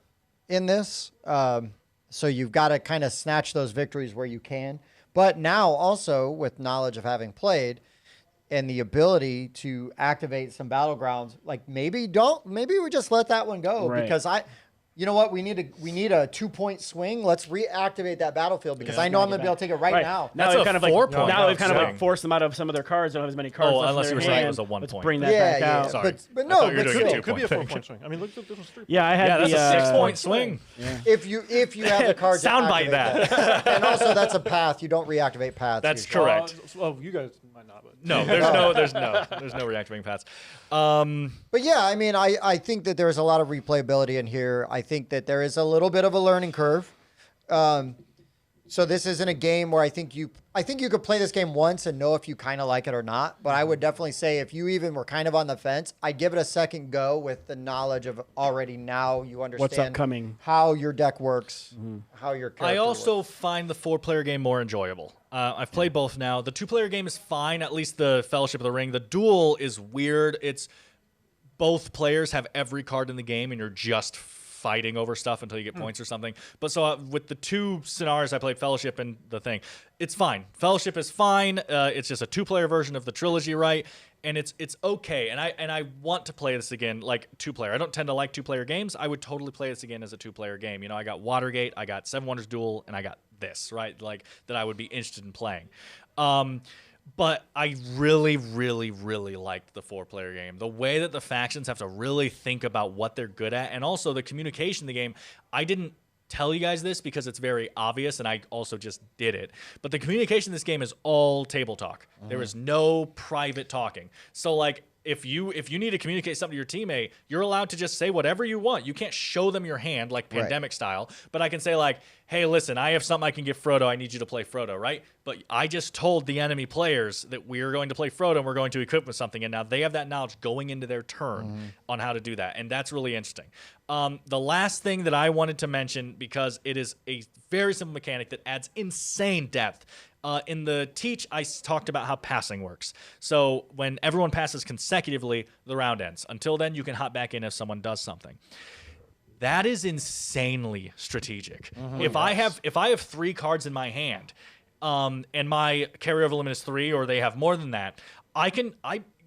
in this. So you've got to kind of snatch those victories where you can. But now also with knowledge of having played, and the ability to activate some battlegrounds, like maybe we just let that one go because you know what? We need a 2-point swing. Let's reactivate that battlefield because I know I'm gonna be able to take it right now. Now they've kind of 4-point. Now they've kind of like forced them out of some of their cards. They don't have as many cards. Oh, unless you were saying it was a 1 Let's point. bring that back out. Sorry. But no, but It could be a 4-point swing. I mean, look, this was 3 points. Yeah, I had that's a 6-point swing. Yeah. If you have the card, Soundbite that. and also that's a path. You don't reactivate paths. That's usually. correct. Well, you guys might not. But. No, there's no reactivating paths. But yeah, I mean, I think that there's a lot of replayability in here. I think that there is a little bit of a learning curve. So this isn't a game where I think you could play this game once and know if you kind of like it or not. But I would definitely say if you even were kind of on the fence, I'd give it a second go with the knowledge of already now you understand What's upcoming, how your deck works, how your character I also works. find the 4-player game more enjoyable. I've played both now. The 2-player game is fine, at least the Fellowship of the Ring. The duel is weird. It's both players have every card in the game, and you're just fighting over stuff until you get points or something. But so with the 2 scenarios I played, Fellowship and the thing, it's fine. Fellowship is fine. It's just a 2-player version of the trilogy, right? And it's okay. And I want to play this again like 2-player. I don't tend to like 2-player games. I would totally play this again as a 2-player game. You know, I got Watergate, I got Seven Wonders Duel, and I got this, right? Like that I would be interested in playing. But I really, really, really liked the 4-player game. The way that the factions have to really think about what they're good at, and also the communication in the game. I didn't tell you guys this because it's very obvious, and I also just did it. But the communication in this game is all table talk. There is no private talking. So, like, if you need to communicate something to your teammate, you're allowed to just say whatever you want. You can't show them your hand like Pandemic style, but I can say like, hey, listen, I have something I can give Frodo. I need you to play Frodo, right? But I just told the enemy players that we're going to play Frodo and we're going to equip with something, and now they have that knowledge going into their turn on how to do that, and that's really interesting. The last thing that I wanted to mention, because it is a very simple mechanic that adds insane depth. In the Teach, I talked about how passing works. So when everyone passes consecutively, the round ends. Until then, you can hop back in if someone does something. That is insanely strategic. If I have 3 cards in my hand, and my carryover limit is 3, or they have more than that,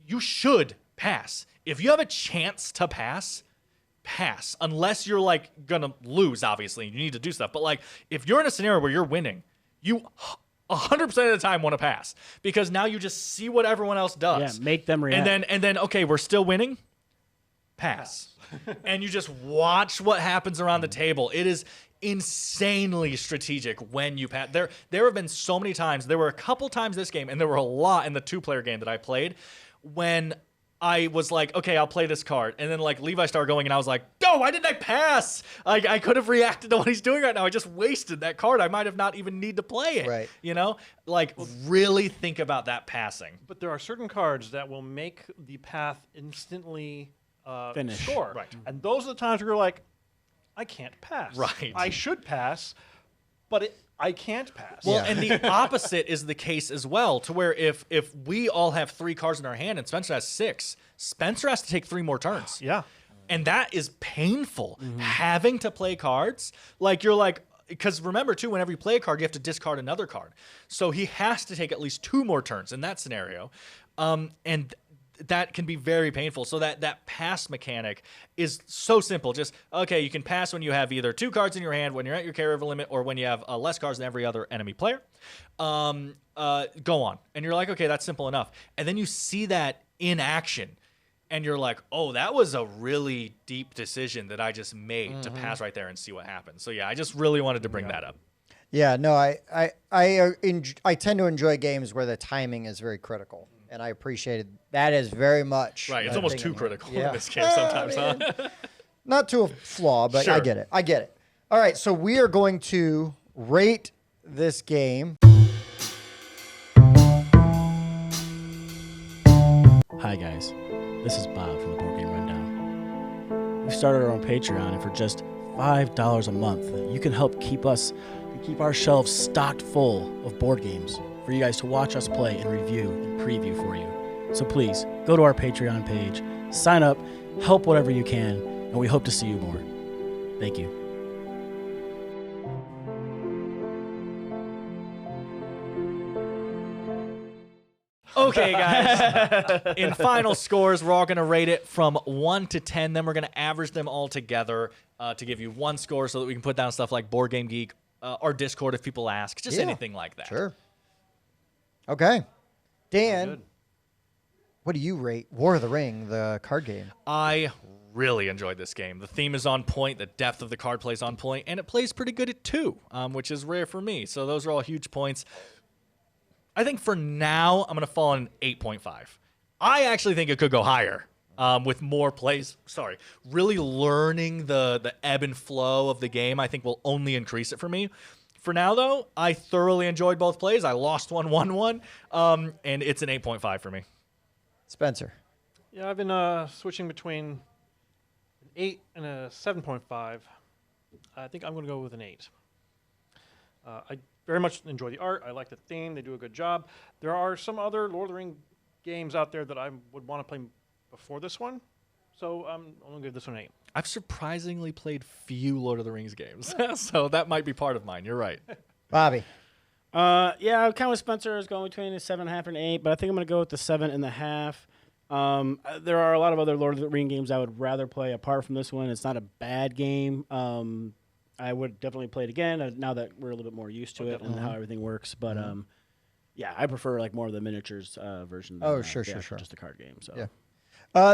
you should pass. If you have a chance to pass, unless you're like gonna lose, obviously, you need to do stuff. But like, if you're in a scenario where you're winning, you 100% of the time want to pass, because now you just see what everyone else does. Yeah, make them react. And then okay, we're still winning. Pass. And you just watch what happens around the table. It is insanely strategic when you pass. There have been so many times. There were a couple times this game, and there were a lot in the 2-player game that I played, when I was like, okay, I'll play this card. And then like Levi started going, and I was like, no, why didn't I pass? I could have reacted to what he's doing right now. I just wasted that card. I might have not even need to play it. Right. You know? Like, really think about that passing. But there are certain cards that will make the path instantly Finish. score. Right. And those are the times where you're like, I can't pass. Right. I should pass, but I can't pass. Well, and the opposite is the case as well, to where if we all have 3 cards in our hand and Spencer has 6, Spencer has to take 3 more turns. Yeah. And that is painful, having to play cards. Like, you're like, because remember, too, whenever you play a card, you have to discard another card. So he has to take at least 2 more turns in that scenario. And that can be very painful. So that pass mechanic is so simple. Just, okay, you can pass when you have either 2 cards in your hand, when you're at your carryover limit, or when you have less cards than every other enemy player. Go on. And you're like, okay, that's simple enough. And then you see that in action, and you're like, oh, that was a really deep decision that I just made to pass right there and see what happens. So yeah, I just really wanted to bring that up. Yeah, no, I tend to enjoy games where the timing is very critical, and I appreciated that is very much Right, it's a almost thing too in here. critical Yeah. in this game sometimes, huh? Not to a flaw, but I Sure. get it. I get it. All right, so we are going to rate this game. Hi guys, this is Bob from the Board Game Rundown. We started our own Patreon, and for just $5 a month, you can help keep our shelves stocked full of board games for you guys to watch us play and review and preview for you. So please go to our Patreon page, sign up, help whatever you can, and we hope to see you more. Thank you. Okay, guys. In final scores, we're all going to rate it from 1 to 10. Then we're going to average them all together to give you one score so that we can put down stuff like Board Game Geek, our Discord if people ask, just anything like that. Sure. Okay. Dan, Good. what do you rate War of the Ring, the card game? I really enjoyed this game. The theme is on point, the depth of the card play is on point, and it plays pretty good at 2, which is rare for me. So those are all huge points. I think for now, I'm going to fall on 8.5. I actually think it could go higher with more plays. Sorry. Really learning the ebb and flow of the game, I think will only increase it for me. For now, though, I thoroughly enjoyed both plays. I lost one, won one, and it's an 8.5 for me. Spencer. Yeah, I've been switching between an 8 and a 7.5. I think I'm going to go with an 8. I very much enjoy the art. I like the theme. They do a good job. There are some other Lord of the Rings games out there that I would want to play before this one. So I'm going to give this one an 8. I've surprisingly played few Lord of the Rings games, so that might be part of mine. You're right. Bobby. Yeah, I'm kind of with Spencer. I was going between a 7.5 and 8, but I think I'm going to go with the 7.5. There are a lot of other Lord of the Rings games I would rather play apart from this one. It's not a bad game. I would definitely play it again now that we're a little bit more used to it and how everything works. But yeah, I prefer like more of the miniatures version. Than, Sure. just a card game. So Yeah.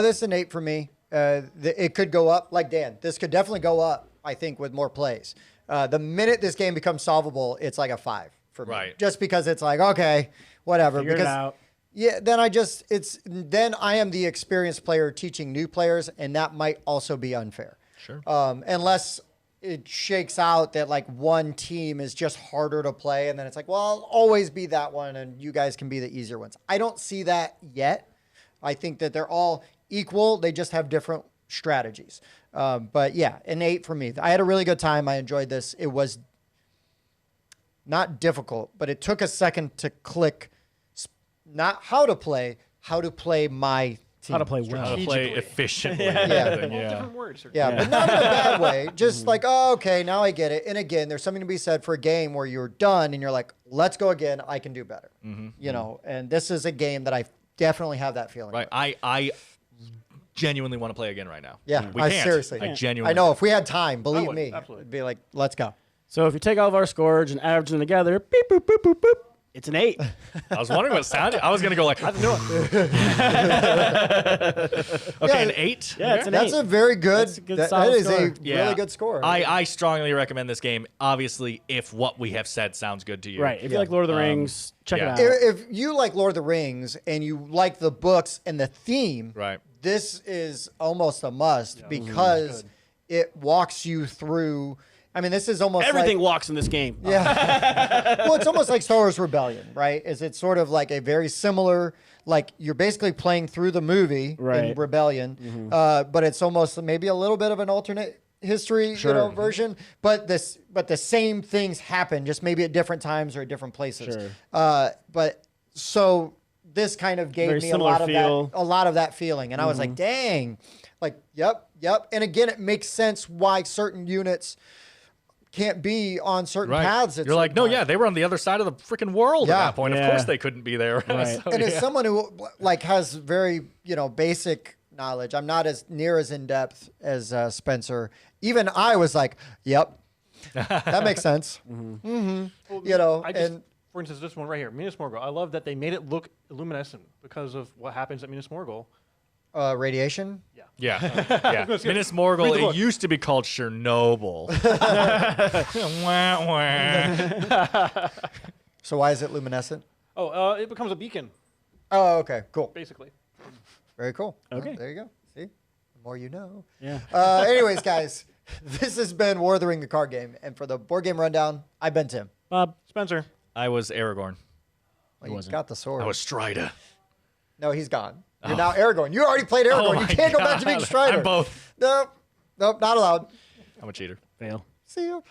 This is an 8 for me. It could go up, like Dan. This could definitely go up, I think, with more plays. The minute this game becomes solvable, it's like a 5 for me. Right. Just because it's like, okay, whatever. figure because it out. Yeah, then I am the experienced player teaching new players, and that might also be unfair. Sure. Unless it shakes out that like one team is just harder to play, and then it's like, well, I'll always be that one, and you guys can be the easier ones. I don't see that yet. I think that they're all equal. They just have different strategies. But yeah, an 8 for me. I had a really good time. I enjoyed this. It was not difficult, but it took a second to click. Not how to play my team. How to play well. How to play efficiently. Different words. Yeah, but not in a bad way. Just like, oh, okay, now I get it. And again, there's something to be said for a game where you're done and you're like, let's go again. I can do better. You know, and this is a game that I definitely have that feeling. Right. I genuinely want to play again right now. Yeah, we I can't. seriously. I genuinely. I know if we had time, believe would, me, absolutely. it'd be like, let's go. So if you take all of our scores and average them together, beep boop boop boop boop, it's an 8. I was wondering what sounded. I was gonna go like. I knew it. Okay, an 8. Yeah, it's an That's 8. a very good. That's a good that solid is score. a really good score. I strongly recommend this game. Obviously, if what we have said sounds good to you. Right. If you like Lord of the Rings, check yeah. it out. If you like Lord of the Rings and you like the books and the theme, Right. this is almost a must because it walks you through. I mean, this is almost Everything like, walks in this game. yeah. Well, it's almost like Star Wars Rebellion, right? Is it sort of like a very similar, like you're basically playing through the movie in Right. Rebellion, but it's almost maybe a little bit of an alternate history, version. But the same things happen, just maybe at different times or at different places. Sure. But so this kind of gave Very me a similar lot of that feeling, and I was like, dang, like yep. And again, it makes sense why certain units can't be on certain Right. paths. At You're like, certain no, times. yeah, they were on the other side of the freaking world at Yeah. that point. Of Yeah. course they couldn't be there. Right. So, And as yeah. someone who like has very basic knowledge, I'm not as near as in depth as Spencer. Even I was like, yep, that makes sense. Well, for instance, this one right here, Minas Morgul. I love that they made it look luminescent because of what happens at Minas Morgul. Radiation. Yeah. Minas Morgul, Read the book. it used to be called Chernobyl. Wah, wah. So why is it luminescent? Oh, it becomes a beacon, Oh, okay, cool, basically. very cool. Okay. There you go. See, the more you know. Yeah. Anyways, guys, this has been War of the Ring, the card game, and for the board game rundown, I've been Tim. Bob. Spencer. I was Aragorn. Well, you got the sword. I was Strider. No, he's gone. You're now Aragorn. You already played Aragorn. You my can't go back to being God. Strider. I'm both. Nope, not allowed. I'm a cheater. Fail. See you.